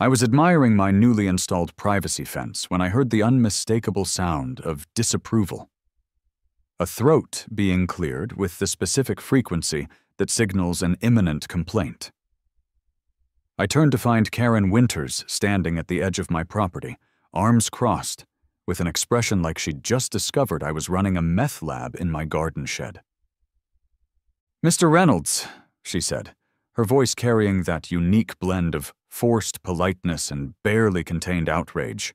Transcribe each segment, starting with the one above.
I was admiring my newly installed privacy fence when I heard the unmistakable sound of disapproval. A throat being cleared with the specific frequency that signals an imminent complaint. I turned to find Karen Winters standing at the edge of my property, arms crossed, with an expression like she'd just discovered I was running a meth lab in my garden shed. "Mr. Reynolds," she said, her voice carrying that unique blend of forced politeness and barely contained outrage.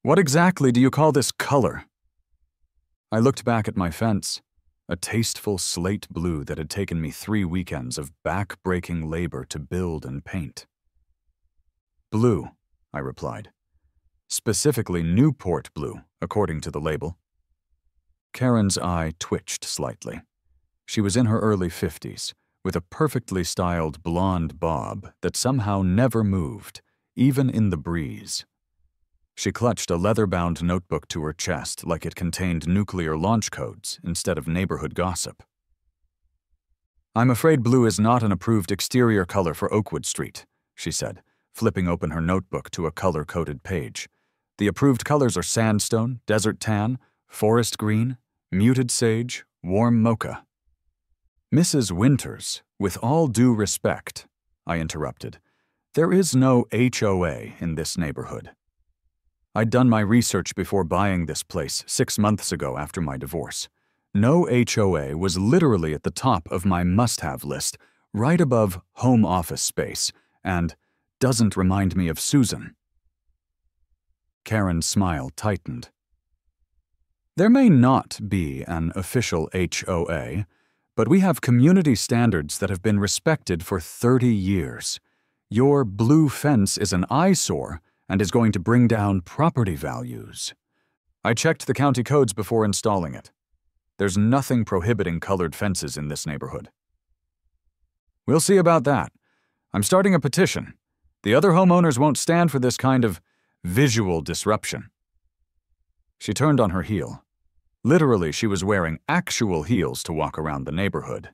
"What exactly do you call this color?" I looked back at my fence, a tasteful slate blue that had taken me 3 weekends of back-breaking labor to build and paint. "Blue," I replied. "Specifically Newport blue, according to the label." Karen's eye twitched slightly. She was in her early 50s, with a perfectly styled blonde bob that somehow never moved, even in the breeze. She clutched a leather-bound notebook to her chest like it contained nuclear launch codes instead of neighborhood gossip. "I'm afraid blue is not an approved exterior color for Oakwood Street," she said, flipping open her notebook to a color-coded page. "The approved colors are sandstone, desert tan, forest green, muted sage, warm mocha." "Mrs. Winters, with all due respect," I interrupted, "there is no HOA in this neighborhood. I'd done my research before buying this place 6 months ago after my divorce. No HOA was literally at the top of my must-have list, right above home office space, and doesn't remind me of Susan." Karen's smile tightened. "There may not be an official HOA, but we have community standards that have been respected for 30 years. Your blue fence is an eyesore and is going to bring down property values. I checked the county codes before installing it. There's nothing prohibiting colored fences in this neighborhood." "We'll see about that. I'm starting a petition. The other homeowners won't stand for this kind of visual disruption." She turned on her heel. Literally, she was wearing actual heels to walk around the neighborhood,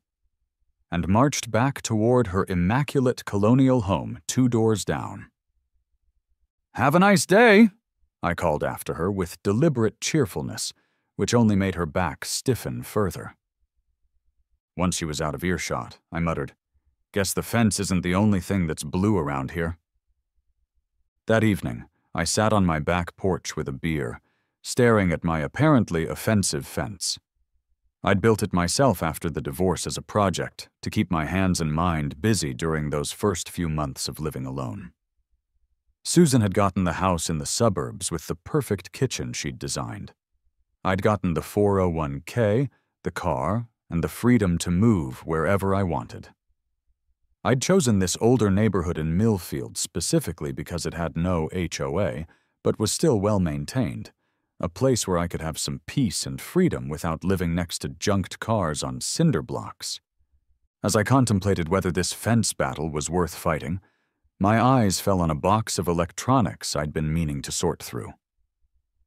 and marched back toward her immaculate colonial home 2 doors down. "Have a nice day," I called after her with deliberate cheerfulness, which only made her back stiffen further. Once she was out of earshot, I muttered, "Guess the fence isn't the only thing that's blue around here." That evening, I sat on my back porch with a beer, staring at my apparently offensive fence. I'd built it myself after the divorce as a project to keep my hands and mind busy during those first few months of living alone. Susan had gotten the house in the suburbs with the perfect kitchen she'd designed. I'd gotten the 401k, the car, and the freedom to move wherever I wanted. I'd chosen this older neighborhood in Millfield specifically because it had no HOA, but was still well-maintained, a place where I could have some peace and freedom without living next to junked cars on cinder blocks. As I contemplated whether this fence battle was worth fighting, my eyes fell on a box of electronics I'd been meaning to sort through.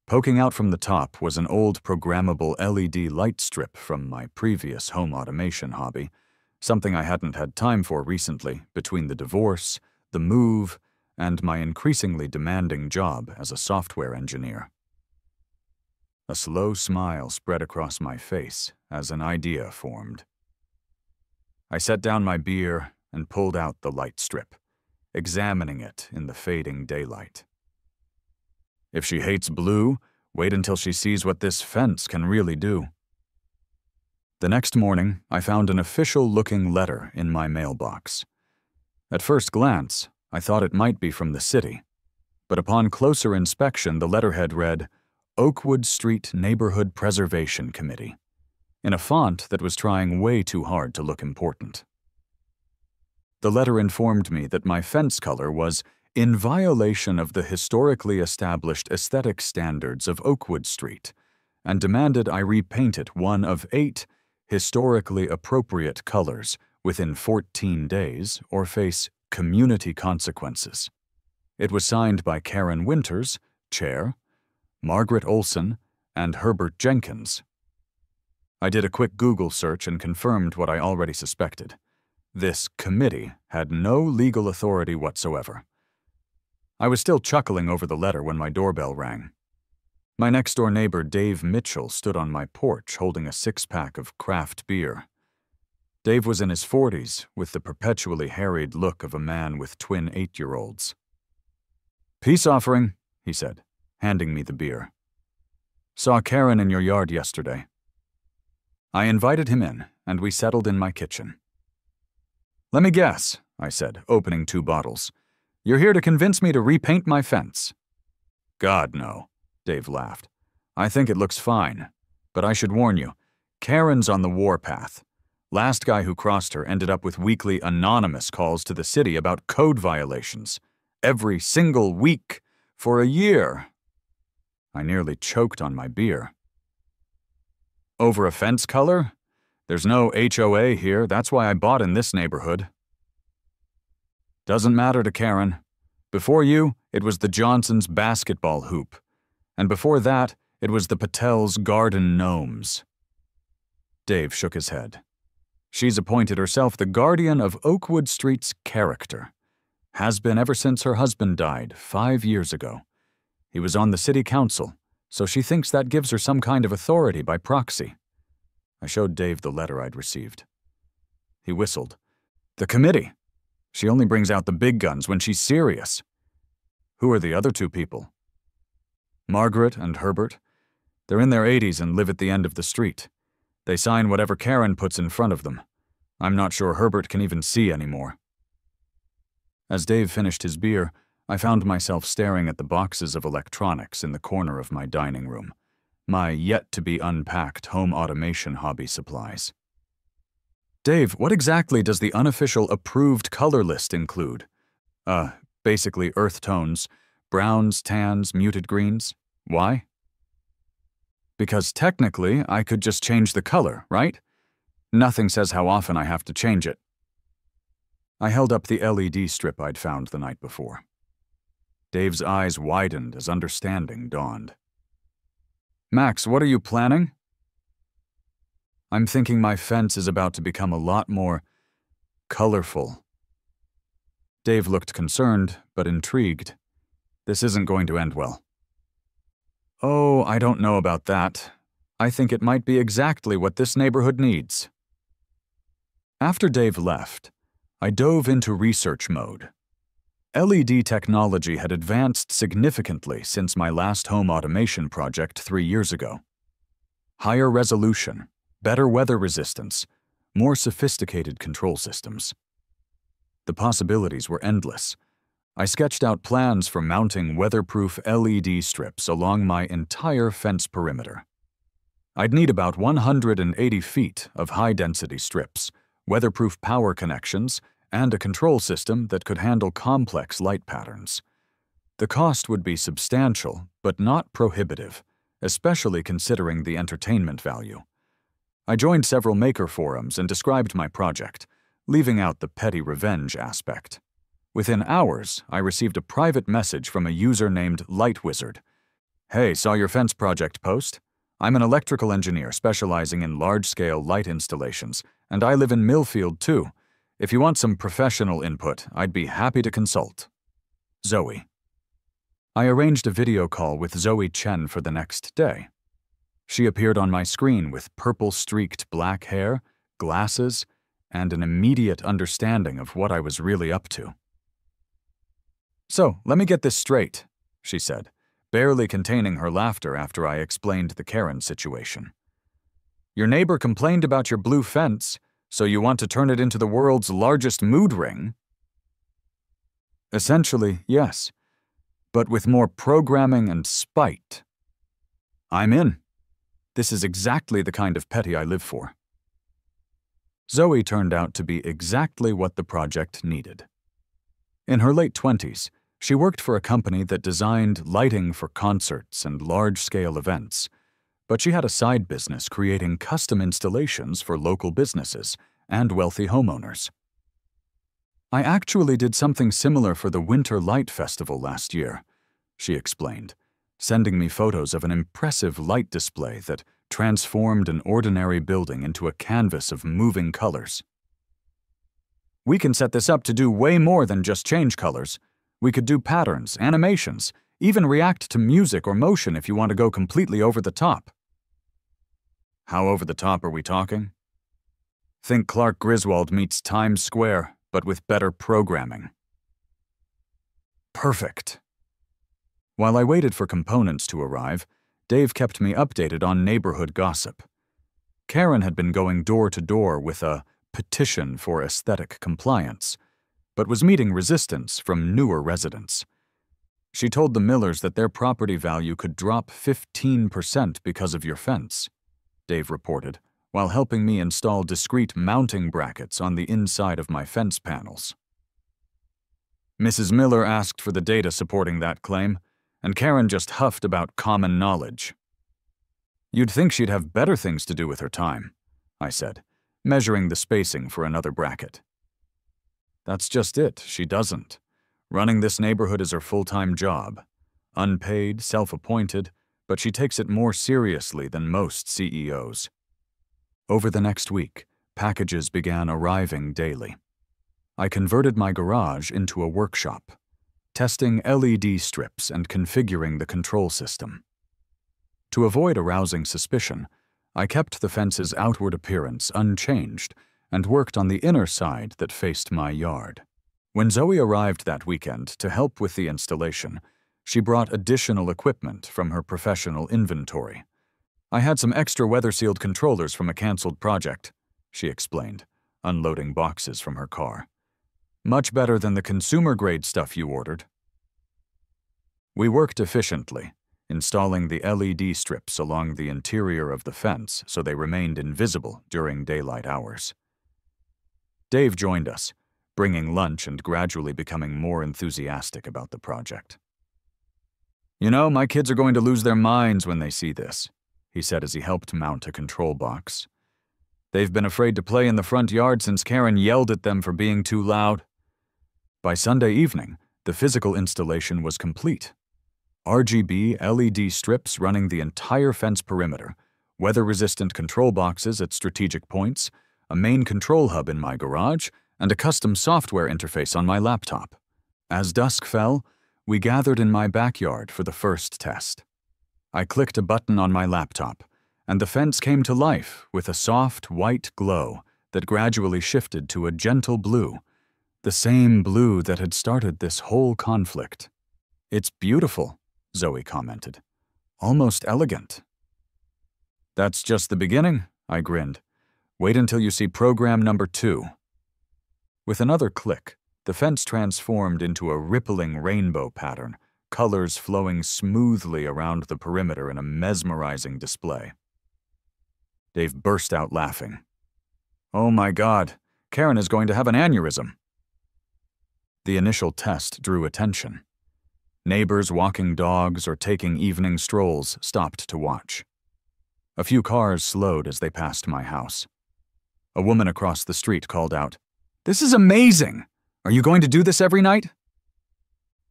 Poking out from the top was an old programmable LED light strip from my previous home automation hobby, something I hadn't had time for recently between the divorce, the move, and my increasingly demanding job as a software engineer. A slow smile spread across my face as an idea formed. I set down my beer and pulled out the light strip, examining it in the fading daylight. If she hates blue, wait until she sees what this fence can really do. The next morning, I found an official-looking letter in my mailbox. At first glance, I thought it might be from the city, but upon closer inspection, the letterhead read, "Oakwood Street Neighborhood Preservation Committee," in a font that was trying way too hard to look important. The letter informed me that my fence color was in violation of the historically established aesthetic standards of Oakwood Street, and demanded I repaint it one of 8 historically appropriate colors within 14 days or face community consequences. It was signed by Karen Winters, Chair, Margaret Olson, and Herbert Jenkins. I did a quick Google search and confirmed what I already suspected. This committee had no legal authority whatsoever. I was still chuckling over the letter when my doorbell rang. My next-door neighbor, Dave Mitchell, stood on my porch holding a six-pack of craft beer. Dave was in his 40s, with the perpetually harried look of a man with twin 8-year-olds. "Peace offering," he said, handing me the beer. "Saw Karen in your yard yesterday." I invited him in, and we settled in my kitchen. "Let me guess," I said, opening 2 bottles. "You're here to convince me to repaint my fence." "God, no," Dave laughed. "I think it looks fine. But I should warn you, Karen's on the warpath. Last guy who crossed her ended up with weekly anonymous calls to the city about code violations. Every single week, for a year." I nearly choked on my beer. "Over a fence color? There's no HOA here, that's why I bought in this neighborhood." "Doesn't matter to Karen. Before you, it was the Johnsons' basketball hoop. And before that, it was the Patels' garden gnomes." Dave shook his head. "She's appointed herself the guardian of Oakwood Street's character. Has been ever since her husband died 5 years ago. He was on the city council, so she thinks that gives her some kind of authority by proxy." I showed Dave the letter I'd received. He whistled. "The committee. She only brings out the big guns when she's serious." "Who are the other 2 people?" "Margaret and Herbert. They're in their 80s and live at the end of the street. They sign whatever Karen puts in front of them. I'm not sure Herbert can even see anymore." As Dave finished his beer, I found myself staring at the boxes of electronics in the corner of my dining room, my yet-to-be-unpacked home automation hobby supplies. "Dave, what exactly does the unofficial approved color list include?" Basically earth tones, browns, tans, muted greens. Why?" "Because technically, I could just change the color, right? Nothing says how often I have to change it." I held up the LED strip I'd found the night before. Dave's eyes widened as understanding dawned. "Max, what are you planning?" "I'm thinking my fence is about to become a lot more colorful." Dave looked concerned, but intrigued. "This isn't going to end well." "Oh, I don't know about that. I think it might be exactly what this neighborhood needs." After Dave left, I dove into research mode. LED technology had advanced significantly since my last home automation project 3 years ago. Higher resolution, better weather resistance, more sophisticated control systems. The possibilities were endless. I sketched out plans for mounting weatherproof LED strips along my entire fence perimeter. I'd need about 180 feet of high-density strips, weatherproof power connections, and a control system that could handle complex light patterns. The cost would be substantial, but not prohibitive, especially considering the entertainment value. I joined several maker forums and described my project, leaving out the petty revenge aspect. Within hours, I received a private message from a user named Lightwizard. "Hey, saw your fence project post? I'm an electrical engineer specializing in large-scale light installations, and I live in Millfield too. If you want some professional input, I'd be happy to consult. Zoe." I arranged a video call with Zoe Chen for the next day. She appeared on my screen with purple-streaked black hair, glasses, and an immediate understanding of what I was really up to. "So, let me get this straight," she said, barely containing her laughter after I explained the Karen situation. "Your neighbor complained about your blue fence, so you want to turn it into the world's largest mood ring?" "Essentially, yes, but with more programming and spite." "I'm in. This is exactly the kind of petty I live for." Zoe turned out to be exactly what the project needed. In her late 20s, she worked for a company that designed lighting for concerts and large-scale events, but she had a side business creating custom installations for local businesses and wealthy homeowners. "I actually did something similar for the Winter Light Festival last year," she explained, sending me photos of an impressive light display that transformed an ordinary building into a canvas of moving colors. "We can set this up to do way more than just change colors. We could do patterns, animations, even react to music or motion if you want to go completely over the top. How over the top are we talking? Think Clark Griswold meets Times Square, but with better programming. Perfect. While I waited for components to arrive, Dave kept me updated on neighborhood gossip. Karen had been going door to door with a petition for aesthetic compliance, but was meeting resistance from newer residents. She told the Millers that their property value could drop 15% because of your fence, Dave reported, while helping me install discrete mounting brackets on the inside of my fence panels. Mrs. Miller asked for the data supporting that claim, and Karen just huffed about common knowledge. You'd think she'd have better things to do with her time, I said, measuring the spacing for another bracket. That's just it, she doesn't. Running this neighborhood is her full-time job. Unpaid, self-appointed, but she takes it more seriously than most CEOs. Over the next week, packages began arriving daily. I converted my garage into a workshop, testing LED strips and configuring the control system. To avoid arousing suspicion, I kept the fence's outward appearance unchanged and worked on the inner side that faced my yard. When Zoe arrived that weekend to help with the installation, she brought additional equipment from her professional inventory. I had some extra weather-sealed controllers from a canceled project, she explained, unloading boxes from her car. Much better than the consumer-grade stuff you ordered. We worked efficiently, installing the LED strips along the interior of the fence so they remained invisible during daylight hours. Dave joined us, bringing lunch and gradually becoming more enthusiastic about the project. You know, my kids are going to lose their minds when they see this, he said as he helped mount a control box. They've been afraid to play in the front yard since Karen yelled at them for being too loud. By Sunday evening, the physical installation was complete. RGB LED strips running the entire fence perimeter, weather-resistant control boxes at strategic points, a main control hub in my garage, and a custom software interface on my laptop. As dusk fell, we gathered in my backyard for the first test. I clicked a button on my laptop, and the fence came to life with a soft white glow that gradually shifted to a gentle blue, the same blue that had started this whole conflict. It's beautiful, Zoe commented. Almost elegant. That's just the beginning, I grinned. Wait until you see program number 2. With another click, the fence transformed into a rippling rainbow pattern, colors flowing smoothly around the perimeter in a mesmerizing display. Dave burst out laughing. Oh my God, Karen is going to have an aneurysm. The initial test drew attention. Neighbors walking dogs or taking evening strolls stopped to watch. A few cars slowed as they passed my house. A woman across the street called out, "This is amazing! Are you going to do this every night?"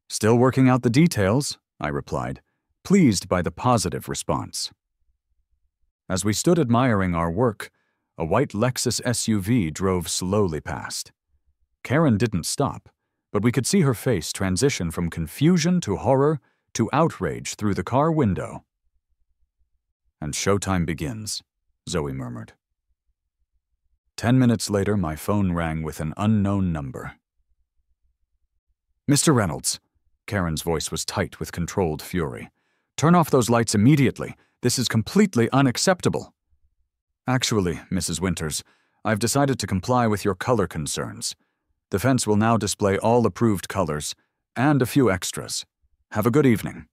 Still working out the details, I replied, pleased by the positive response. As we stood admiring our work, a white Lexus SUV drove slowly past. Karen didn't stop, but we could see her face transition from confusion to horror to outrage through the car window. And showtime begins, Zoe murmured. 10 minutes later, my phone rang with an unknown number. Mr. Reynolds, Karen's voice was tight with controlled fury. Turn off those lights immediately. This is completely unacceptable. Actually, Mrs. Winters, I've decided to comply with your color concerns. The fence will now display all approved colors, and a few extras. Have a good evening.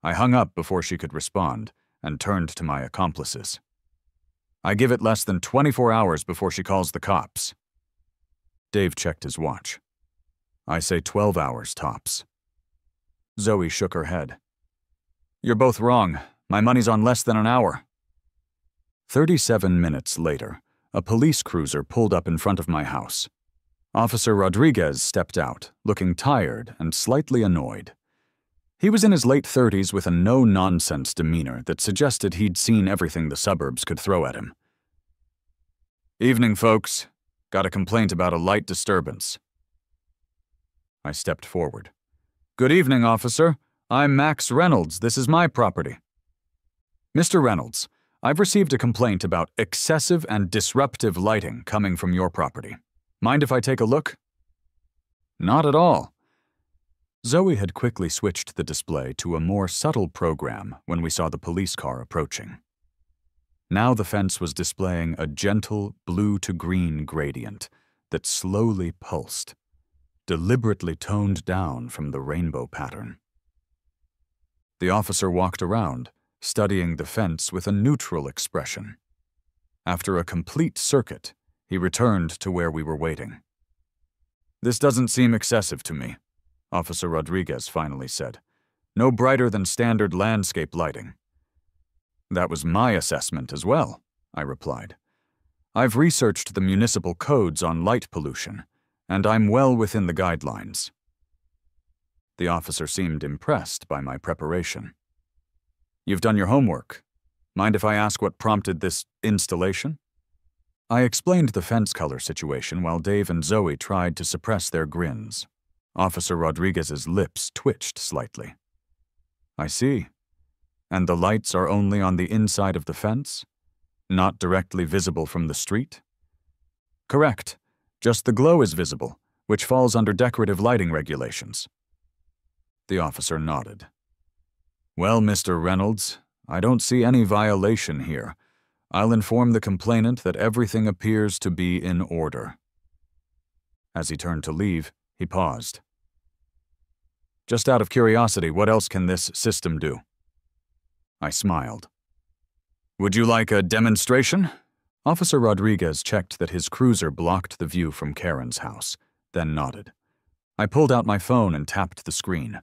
I hung up before she could respond, and turned to my accomplices. I give it less than 24 hours before she calls the cops. Dave checked his watch. I say 12 hours tops. Zoe shook her head. You're both wrong. My money's on less than an hour. 37 minutes later, a police cruiser pulled up in front of my house. Officer Rodriguez stepped out, looking tired and slightly annoyed. He was in his late 30s with a no-nonsense demeanor that suggested he'd seen everything the suburbs could throw at him. Evening, folks. Got a complaint about a light disturbance. I stepped forward. "Good evening, officer. I'm Max Reynolds. This is my property." "Mr. Reynolds, I've received a complaint about excessive and disruptive lighting coming from your property. Mind if I take a look?" "Not at all." Zoe had quickly switched the display to a more subtle program when we saw the police car approaching. Now the fence was displaying a gentle blue-to-green gradient that slowly pulsed, deliberately toned down from the rainbow pattern. The officer walked around, studying the fence with a neutral expression. After a complete circuit, he returned to where we were waiting. "This doesn't seem excessive to me," Officer Rodriguez finally said. "No brighter than standard landscape lighting." "That was my assessment as well," I replied. "I've researched the municipal codes on light pollution, and I'm well within the guidelines." The officer seemed impressed by my preparation. "You've done your homework. Mind if I ask what prompted this installation?" I explained the fence color situation while Dave and Zoe tried to suppress their grins. Officer Rodriguez's lips twitched slightly. "I see. And the lights are only on the inside of the fence? Not directly visible from the street?" "Correct. Just the glow is visible, which falls under decorative lighting regulations." The officer nodded. "Well, Mr. Reynolds, I don't see any violation here. I'll inform the complainant that everything appears to be in order." As he turned to leave, he paused. "Just out of curiosity, what else can this system do?" I smiled. "Would you like a demonstration?" Officer Rodriguez checked that his cruiser blocked the view from Karen's house, then nodded. I pulled out my phone and tapped the screen.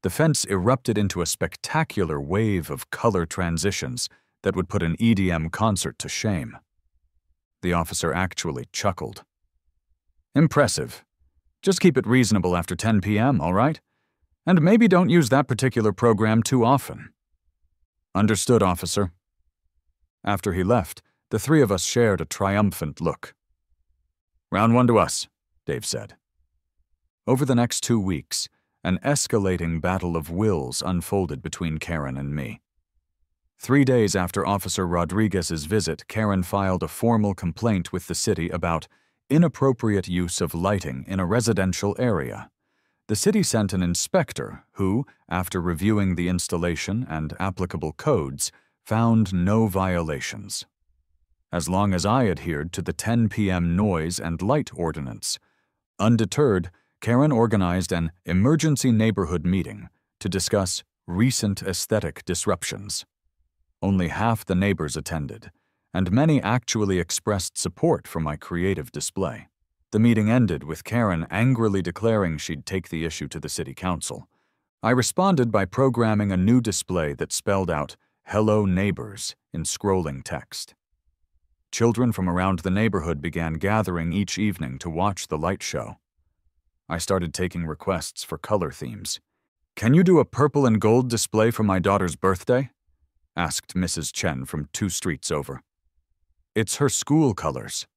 The fence erupted into a spectacular wave of color transitions that would put an EDM concert to shame. The officer actually chuckled. "Impressive. Just keep it reasonable after 10 p.m., all right? And maybe don't use that particular program too often." "Understood, officer." After he left, the three of us shared a triumphant look. "Round one to us," Dave said. Over the next 2 weeks, an escalating battle of wills unfolded between Karen and me. 3 days after Officer Rodriguez's visit, Karen filed a formal complaint with the city about inappropriate use of lighting in a residential area. The city sent an inspector who, after reviewing the installation and applicable codes, found no violations. As long as I adhered to the 10 p.m. noise and light ordinance. Undeterred, Karen organized an emergency neighborhood meeting to discuss recent aesthetic disruptions. Only half the neighbors attended, and many actually expressed support for my creative display. The meeting ended with Karen angrily declaring she'd take the issue to the city council. I responded by programming a new display that spelled out "Hello Neighbors" in scrolling text. Children from around the neighborhood began gathering each evening to watch the light show. I started taking requests for color themes. "Can you do a purple and gold display for my daughter's birthday?" asked Mrs. Chen from 2 streets over. "It's her school colors."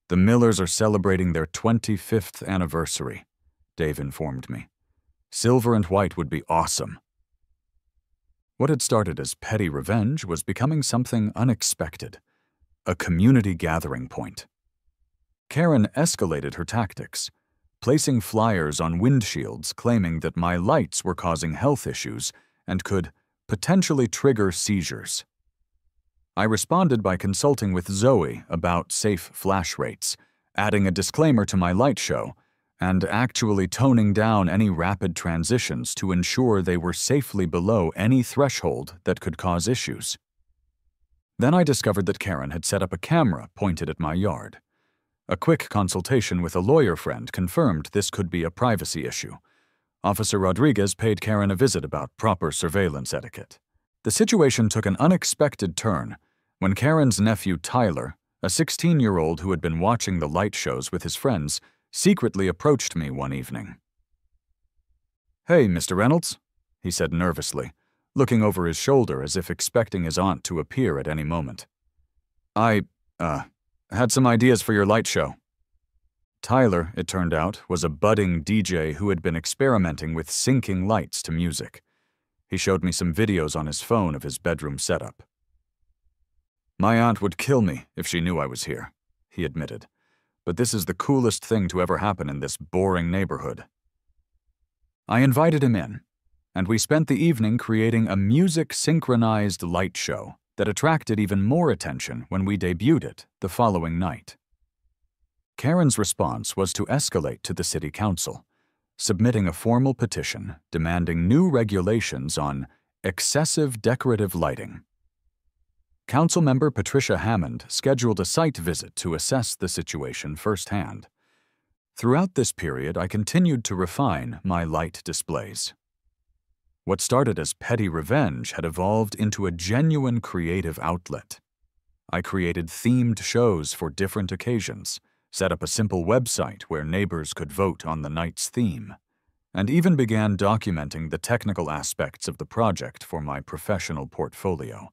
"The Millers are celebrating their 25th anniversary," Dave informed me. "Silver and white would be awesome." What had started as petty revenge was becoming something unexpected, a community gathering point. Karen escalated her tactics, placing flyers on windshields claiming that my lights were causing health issues and could potentially trigger seizures. I responded by consulting with Zoe about safe flash rates, adding a disclaimer to my light show, and actually toning down any rapid transitions to ensure they were safely below any threshold that could cause issues. Then I discovered that Karen had set up a camera pointed at my yard. A quick consultation with a lawyer friend confirmed this could be a privacy issue. Officer Rodriguez paid Karen a visit about proper surveillance etiquette. The situation took an unexpected turn when Karen's nephew Tyler, a 16-year-old who had been watching the light shows with his friends, secretly approached me one evening. "Hey, Mr. Reynolds," he said nervously, looking over his shoulder as if expecting his aunt to appear at any moment. "I, had some ideas for your light show." Tyler, it turned out, was a budding DJ who had been experimenting with syncing lights to music. He showed me some videos on his phone of his bedroom setup. "My aunt would kill me if she knew I was here," he admitted, "but this is the coolest thing to ever happen in this boring neighborhood." I invited him in, and we spent the evening creating a music-synchronized light show that attracted even more attention when we debuted it the following night. Karen's response was to escalate to the city council, submitting a formal petition demanding new regulations on excessive decorative lighting. Councilmember Patricia Hammond scheduled a site visit to assess the situation firsthand. Throughout this period, I continued to refine my light displays. What started as petty revenge had evolved into a genuine creative outlet. I created themed shows for different occasions, set up a simple website where neighbors could vote on the night's theme, and even began documenting the technical aspects of the project for my professional portfolio.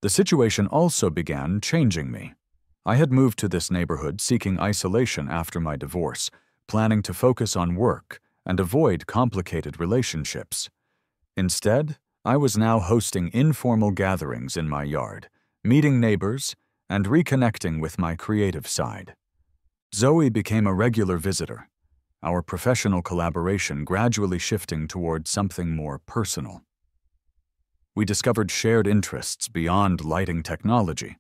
The situation also began changing me. I had moved to this neighborhood seeking isolation after my divorce, planning to focus on work and avoid complicated relationships. Instead, I was now hosting informal gatherings in my yard, meeting neighbors, and reconnecting with my creative side. Zoe became a regular visitor, our professional collaboration gradually shifting toward something more personal. We discovered shared interests beyond lighting technology,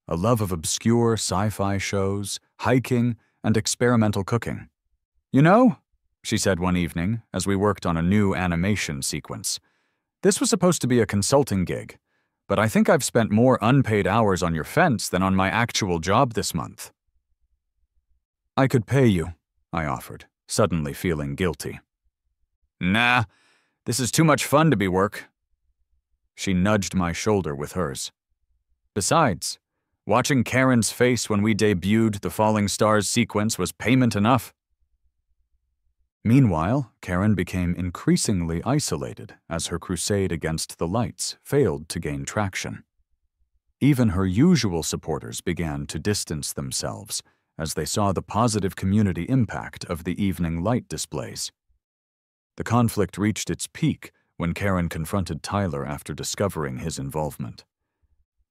a love of obscure sci-fi shows, hiking, and experimental cooking. "You know," she said one evening as we worked on a new animation sequence, "this was supposed to be a consulting gig, but I think I've spent more unpaid hours on your fence than on my actual job this month." "I could pay you," I offered, suddenly feeling guilty. "Nah, this is too much fun to be work." She nudged my shoulder with hers. "Besides, watching Karen's face when we debuted the Falling Stars sequence was payment enough." Meanwhile, Karen became increasingly isolated as her crusade against the lights failed to gain traction. Even her usual supporters began to distance themselves as they saw the positive community impact of the evening light displays. The conflict reached its peak when Karen confronted Tyler after discovering his involvement.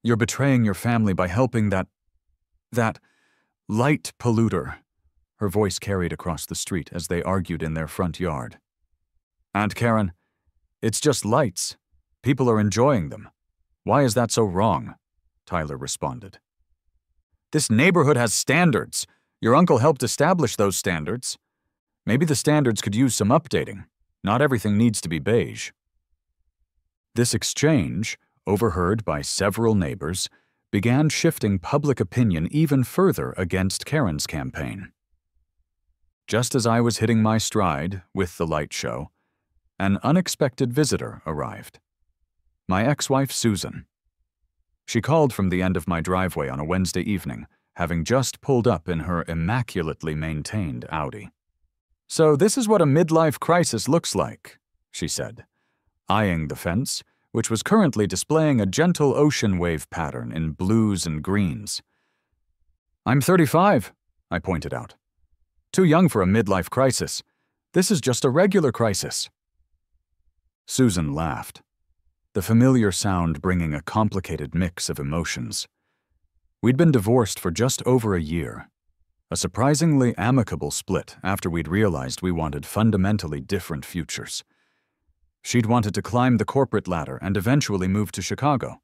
"You're betraying your family by helping that light polluter," her voice carried across the street as they argued in their front yard. "Aunt Karen, it's just lights. People are enjoying them. Why is that so wrong?" Tyler responded. "This neighborhood has standards. Your uncle helped establish those standards. Maybe the standards could use some updating. Not everything needs to be beige." This exchange, overheard by several neighbors, began shifting public opinion even further against Karen's campaign. Just as I was hitting my stride with the light show, an unexpected visitor arrived. My ex-wife, Susan. She called from the end of my driveway on a Wednesday evening, having just pulled up in her immaculately maintained Audi. "So this is what a midlife crisis looks like," she said, eyeing the fence, which was currently displaying a gentle ocean wave pattern in blues and greens. "I'm 35, I pointed out. "Too young for a midlife crisis. This is just a regular crisis." Susan laughed, the familiar sound bringing a complicated mix of emotions. We'd been divorced for just over a year, a surprisingly amicable split after we'd realized we wanted fundamentally different futures. She'd wanted to climb the corporate ladder and eventually move to Chicago.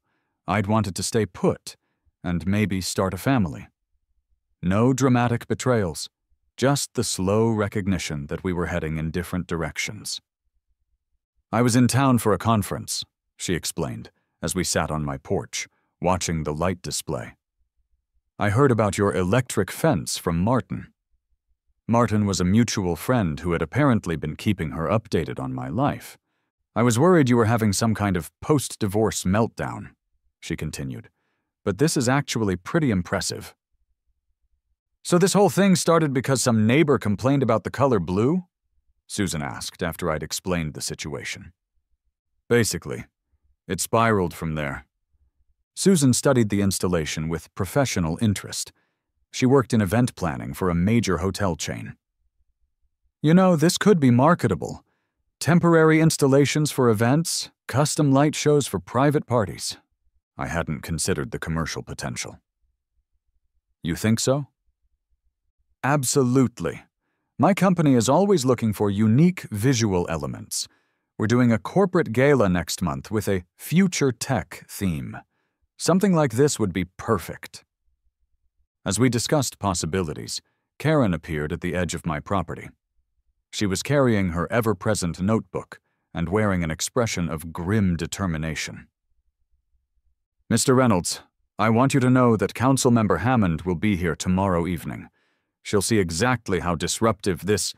I'd wanted to stay put and maybe start a family. No dramatic betrayals, just the slow recognition that we were heading in different directions. "I was in town for a conference," she explained, as we sat on my porch, watching the light display. "I heard about your electric fence from Martin." Martin was a mutual friend who had apparently been keeping her updated on my life. "I was worried you were having some kind of post-divorce meltdown," she continued, "but this is actually pretty impressive." "So this whole thing started because some neighbor complained about the color blue?" Susan asked after I'd explained the situation. "Basically. It spiraled from there." Susan studied the installation with professional interest. She worked in event planning for a major hotel chain. You know, this could be marketable. Temporary installations for events, custom light shows for private parties. I hadn't considered the commercial potential. You think so? Absolutely. My company is always looking for unique visual elements. We're doing a corporate gala next month with a future tech theme. Something like this would be perfect. As we discussed possibilities, Karen appeared at the edge of my property. She was carrying her ever-present notebook and wearing an expression of grim determination. Mr. Reynolds, I want you to know that Councilmember Hammond will be here tomorrow evening. She'll see exactly how disruptive this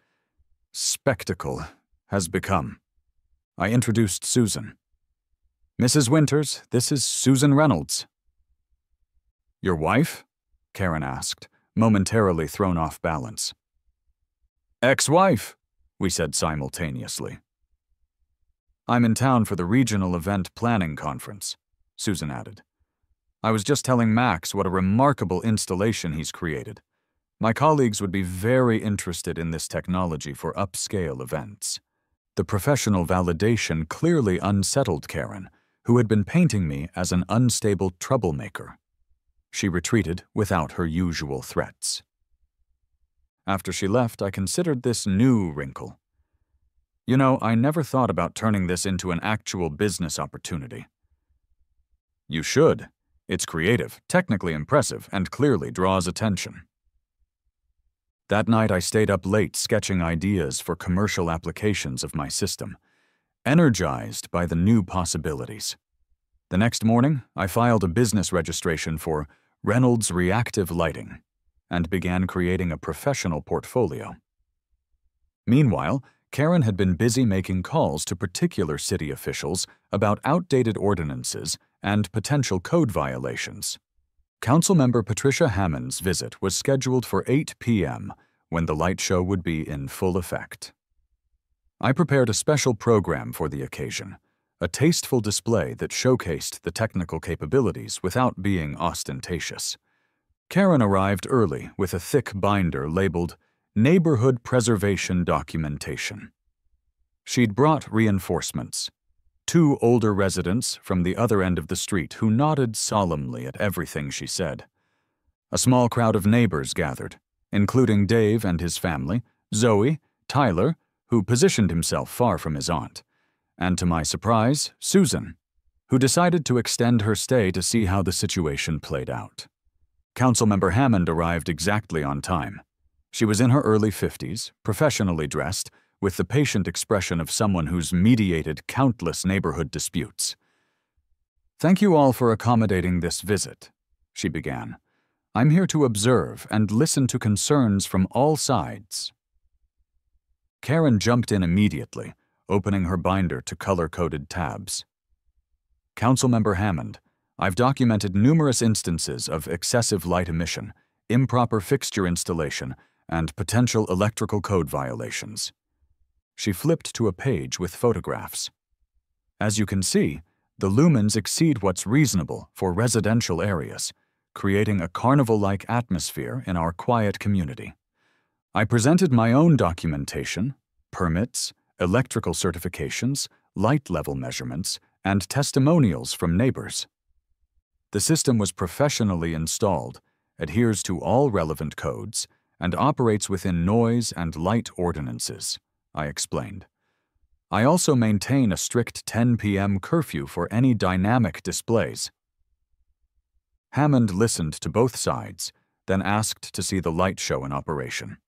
spectacle has become. I introduced Susan. Mrs. Winters, this is Susan Reynolds. Your wife? Karen asked, momentarily thrown off balance. Ex-wife, we said simultaneously. I'm in town for the Regional Event Planning Conference, Susan added. I was just telling Max what a remarkable installation he's created. My colleagues would be very interested in this technology for upscale events. The professional validation clearly unsettled Karen, who had been painting me as an unstable troublemaker. She retreated without her usual threats. After she left, I considered this new wrinkle. You know, I never thought about turning this into an actual business opportunity. You should. It's creative, technically impressive, and clearly draws attention. That night I stayed up late sketching ideas for commercial applications of my system, energized by the new possibilities. The next morning, I filed a business registration for Reynolds Reactive Lighting and began creating a professional portfolio. Meanwhile, Karen had been busy making calls to particular city officials about outdated ordinances and potential code violations. Councilmember Patricia Hammond's visit was scheduled for 8 p.m., when the light show would be in full effect. I prepared a special program for the occasion, a tasteful display that showcased the technical capabilities without being ostentatious. Karen arrived early with a thick binder labeled Neighborhood Preservation Documentation. She'd brought reinforcements. 2 older residents from the other end of the street who nodded solemnly at everything she said. A small crowd of neighbors gathered, including Dave and his family, Zoe, Tyler, who positioned himself far from his aunt, and to my surprise, Susan, who decided to extend her stay to see how the situation played out. Councilmember Hammond arrived exactly on time. She was in her early 50s, professionally dressed, with the patient expression of someone who's mediated countless neighborhood disputes. Thank you all for accommodating this visit, she began. I'm here to observe and listen to concerns from all sides. Karen jumped in immediately, opening her binder to color-coded tabs. Councilmember Hammond, I've documented numerous instances of excessive light emission, improper fixture installation, and potential electrical code violations. She flipped to a page with photographs. As you can see, the lumens exceed what's reasonable for residential areas, creating a carnival-like atmosphere in our quiet community. I presented my own documentation, permits, electrical certifications, light level measurements, and testimonials from neighbors. The system was professionally installed, adheres to all relevant codes, and operates within noise and light ordinances, I explained. I also maintain a strict 10 p.m. curfew for any dynamic displays. Hammond listened to both sides, then asked to see the light show in operation.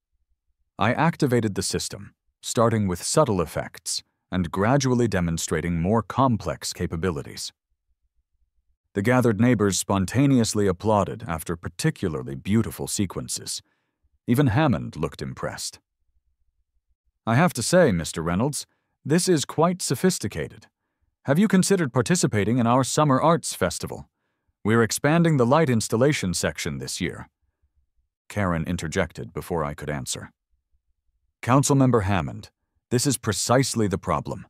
I activated the system, starting with subtle effects and gradually demonstrating more complex capabilities. The gathered neighbors spontaneously applauded after particularly beautiful sequences. Even Hammond looked impressed. I have to say, Mr. Reynolds, this is quite sophisticated. Have you considered participating in our Summer Arts Festival? We're expanding the light installation section this year. Karen interjected before I could answer. Councilmember Hammond, this is precisely the problem.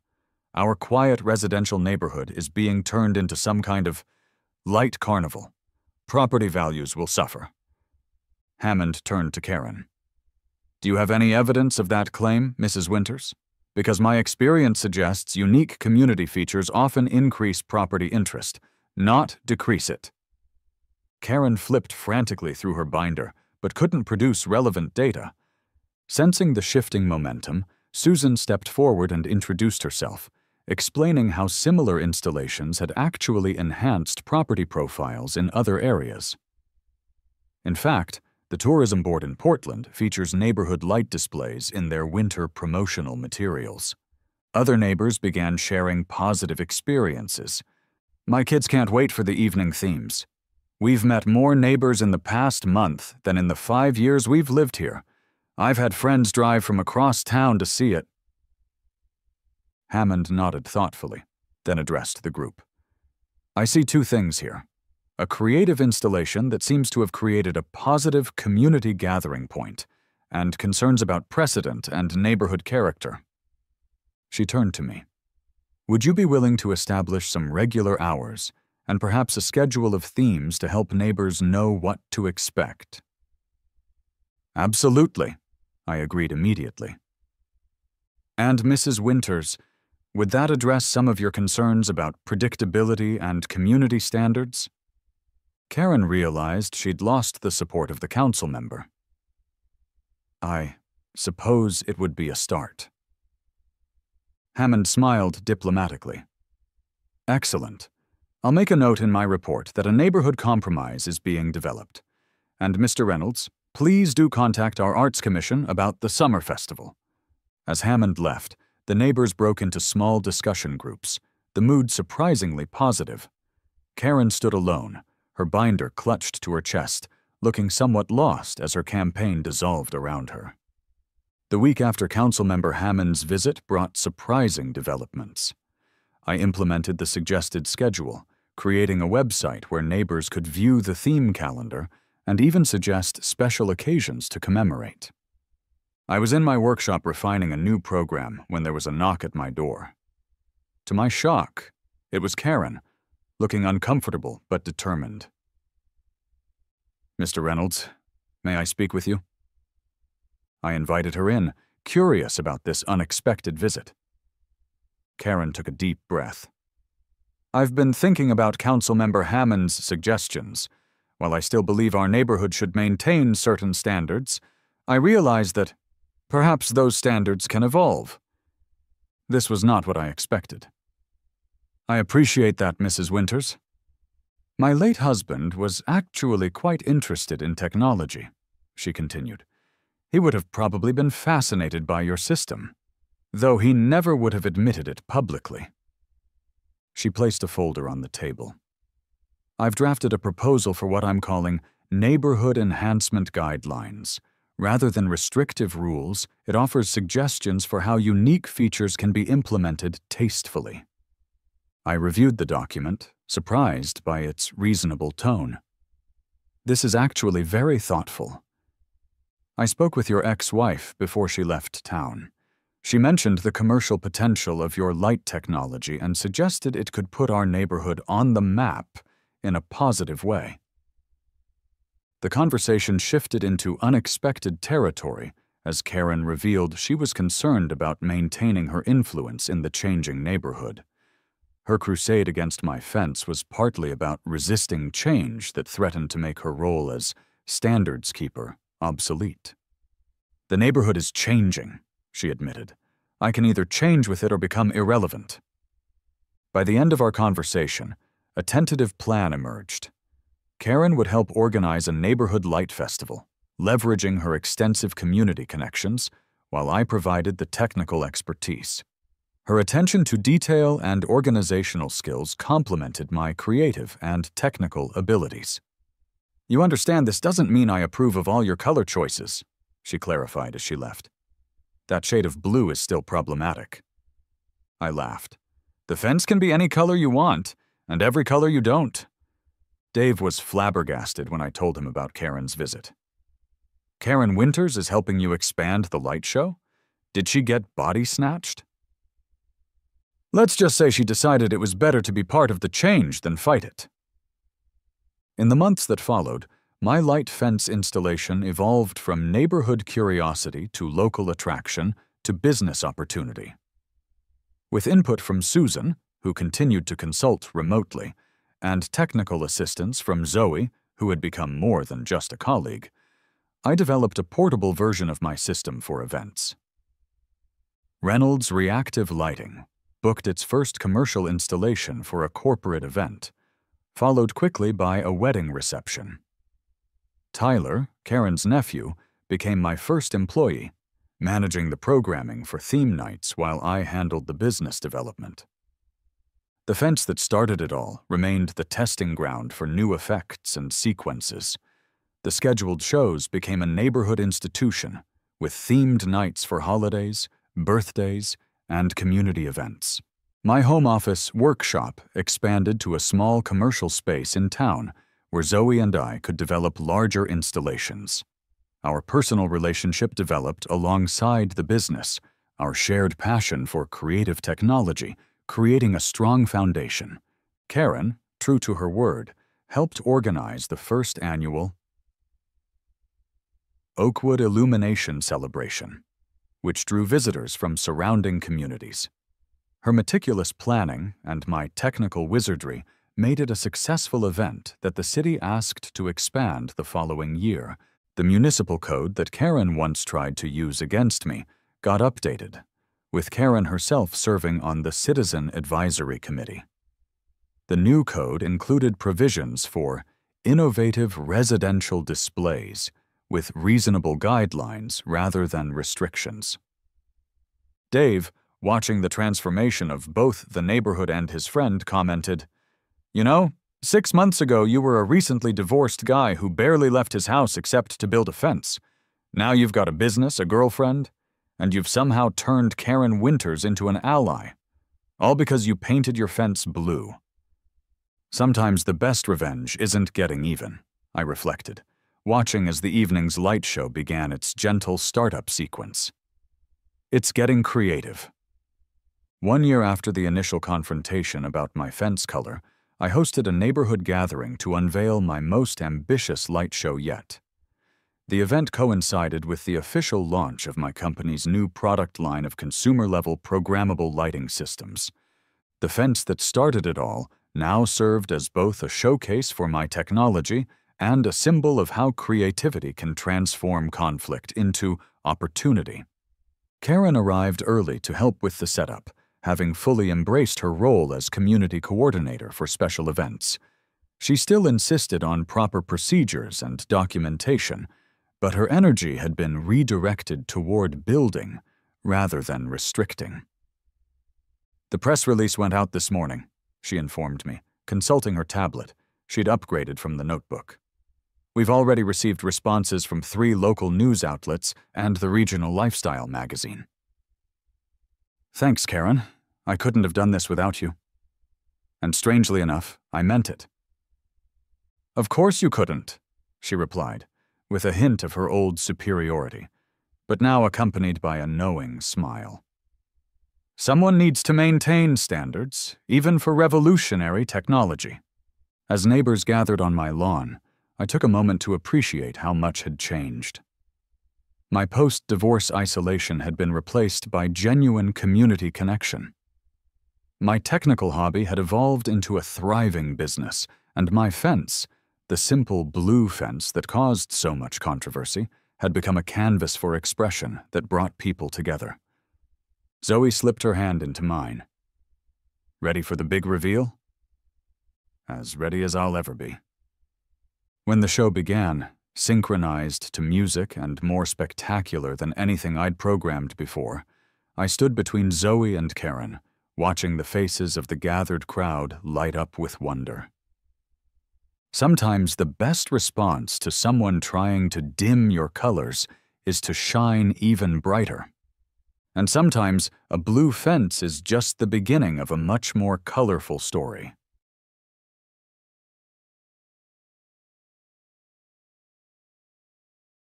Our quiet residential neighborhood is being turned into some kind of light carnival. Property values will suffer. Hammond turned to Karen. Do you have any evidence of that claim, Mrs. Winters? Because my experience suggests unique community features often increase property interest, not decrease it. Karen flipped frantically through her binder, but couldn't produce relevant data. Sensing the shifting momentum, Susan stepped forward and introduced herself, explaining how similar installations had actually enhanced property profiles in other areas. In fact, the tourism board in Portland features neighborhood light displays in their winter promotional materials. Other neighbors began sharing positive experiences. My kids can't wait for the evening themes. We've met more neighbors in the past month than in the 5 years we've lived here. I've had friends drive from across town to see it. Hammond nodded thoughtfully, then addressed the group. I see two things here. A creative installation that seems to have created a positive community gathering point, and concerns about precedent and neighborhood character. She turned to me. Would you be willing to establish some regular hours, and perhaps a schedule of themes to help neighbors know what to expect? Absolutely, I agreed immediately. And Mrs. Winters, would that address some of your concerns about predictability and community standards? Karen realized she'd lost the support of the council member. I suppose it would be a start. Hammond smiled diplomatically. Excellent. I'll make a note in my report that a neighborhood compromise is being developed. And Mr. Reynolds, please do contact our Arts Commission about the summer festival. As Hammond left, the neighbors broke into small discussion groups, the mood surprisingly positive. Karen stood alone, her binder clutched to her chest, looking somewhat lost as her campaign dissolved around her. The week after Councilmember Hammond's visit brought surprising developments. I implemented the suggested schedule, creating a website where neighbors could view the theme calendar and even suggest special occasions to commemorate. I was in my workshop refining a new program when there was a knock at my door. To my shock, it was Karen, looking uncomfortable but determined. Mr. Reynolds, may I speak with you? I invited her in, curious about this unexpected visit. Karen took a deep breath. I've been thinking about Councilmember Hammond's suggestions. While I still believe our neighborhood should maintain certain standards, I realize that perhaps those standards can evolve. This was not what I expected. I appreciate that, Mrs. Winters. My late husband was actually quite interested in technology, she continued. He would have probably been fascinated by your system, though he never would have admitted it publicly. She placed a folder on the table. I've drafted a proposal for what I'm calling neighborhood enhancement guidelines. Rather than restrictive rules, it offers suggestions for how unique features can be implemented tastefully. I reviewed the document, surprised by its reasonable tone. This is actually very thoughtful. I spoke with your ex-wife before she left town. She mentioned the commercial potential of your light technology and suggested it could put our neighborhood on the map in a positive way. The conversation shifted into unexpected territory as Karen revealed she was concerned about maintaining her influence in the changing neighborhood. Her crusade against my fence was partly about resisting change that threatened to make her role as standards keeper obsolete. The neighborhood is changing, she admitted. I can either change with it or become irrelevant. By the end of our conversation, a tentative plan emerged. Karen would help organize a neighborhood light festival, leveraging her extensive community connections, while I provided the technical expertise. Her attention to detail and organizational skills complemented my creative and technical abilities. You understand this doesn't mean I approve of all your color choices, she clarified as she left. That shade of blue is still problematic. I laughed. The fence can be any color you want, and every color you don't. Dave was flabbergasted when I told him about Karen's visit. Karen Winters is helping you expand the light show? Did she get body snatched? Let's just say she decided it was better to be part of the change than fight it. In the months that followed, My light fence installation evolved from neighborhood curiosity to local attraction to business opportunity. With input from Susan, who continued to consult remotely, and technical assistance from Zoe, who had become more than just a colleague, I developed a portable version of my system for events. Reynolds Reactive Lighting booked its first commercial installation for a corporate event, followed quickly by a wedding reception. Tyler, Karen's nephew, became my first employee, managing the programming for theme nights while I handled the business development. The fence that started it all remained the testing ground for new effects and sequences. The scheduled shows became a neighborhood institution, with themed nights for holidays, birthdays, and community events. My home office workshop expanded to a small commercial space in town where Zoe and I could develop larger installations. Our personal relationship developed alongside the business, our shared passion for creative technology, creating a strong foundation. Karen, true to her word, helped organize the first annual Oakwood Illumination Celebration, which drew visitors from surrounding communities. Her meticulous planning and my technical wizardry made it a successful event that the city asked to expand the following year. The municipal code that Karen once tried to use against me got updated, with Karen herself serving on the Citizen Advisory Committee. The new code included provisions for innovative residential displays with reasonable guidelines rather than restrictions. Dave, watching the transformation of both the neighborhood and his friend, commented, "You know, 6 months ago you were a recently divorced guy who barely left his house except to build a fence. Now you've got a business, a girlfriend, and you've somehow turned Karen Winters into an ally, all because you painted your fence blue." Sometimes the best revenge isn't getting even, I reflected, watching as the evening's light show began its gentle startup sequence. It's getting creative. 1 year after the initial confrontation about my fence color, I hosted a neighborhood gathering to unveil my most ambitious light show yet. The event coincided with the official launch of my company's new product line of consumer-level programmable lighting systems. The fence that started it all now served as both a showcase for my technology and a symbol of how creativity can transform conflict into opportunity. Karen arrived early to help with the setup, having fully embraced her role as community coordinator for special events. She still insisted on proper procedures and documentation, but her energy had been redirected toward building rather than restricting. "The press release went out this morning," she informed me, consulting her tablet. She'd upgraded from the notebook. "We've already received responses from 3 local news outlets and the regional lifestyle magazine." "Thanks, Karen. I couldn't have done this without you." And strangely enough, I meant it. "Of course you couldn't," she replied, with a hint of her old superiority, but now accompanied by a knowing smile. "Someone needs to maintain standards, even for revolutionary technology." As neighbors gathered on my lawn, I took a moment to appreciate how much had changed. My post-divorce isolation had been replaced by genuine community connection. My technical hobby had evolved into a thriving business, and my fence, the simple blue fence that caused so much controversy, had become a canvas for expression that brought people together. Zoe slipped her hand into mine. "Ready for the big reveal?" "As ready as I'll ever be." When the show began, synchronized to music and more spectacular than anything I'd programmed before, I stood between Zoe and Karen, watching the faces of the gathered crowd light up with wonder. Sometimes the best response to someone trying to dim your colors is to shine even brighter. And sometimes a blue fence is just the beginning of a much more colorful story.